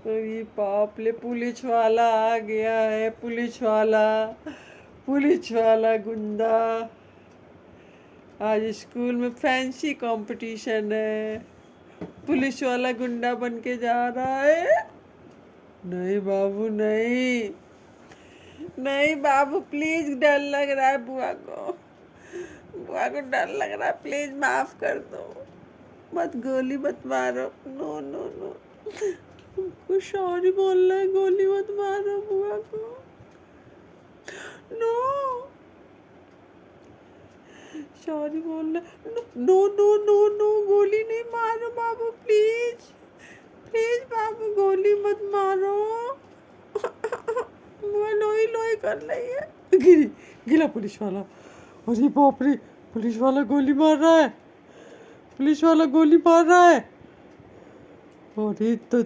अरे बाप ले, पुलिस वाला आ गया है। पुलिस वाला गुंडा। आज स्कूल में फैंसी कंपटीशन है। पुलिस वाला गुंडा बन के जा रहा है। नहीं बाबू, नहीं नहीं बाबू, प्लीज, डर लग रहा है बुआ को। बुआ को डर लग रहा है, प्लीज माफ कर दो। मत, गोली मत मारो। नो नो नो, कुछ सॉरी बोलना है, गोली मत मारो बुआ को। नो, सॉरी बोलना। नो नो नो नो, गोली नहीं मारो बाबू, प्लीज प्लीज बाबू, गोली मत मारो। बुआ लोई लोई कर रही है। गिरा पुलिस वाला। अरे बाप रे, पुलिस वाला गोली मार रहा है। पुलिस वाला गोली मार रहा है। अरे तो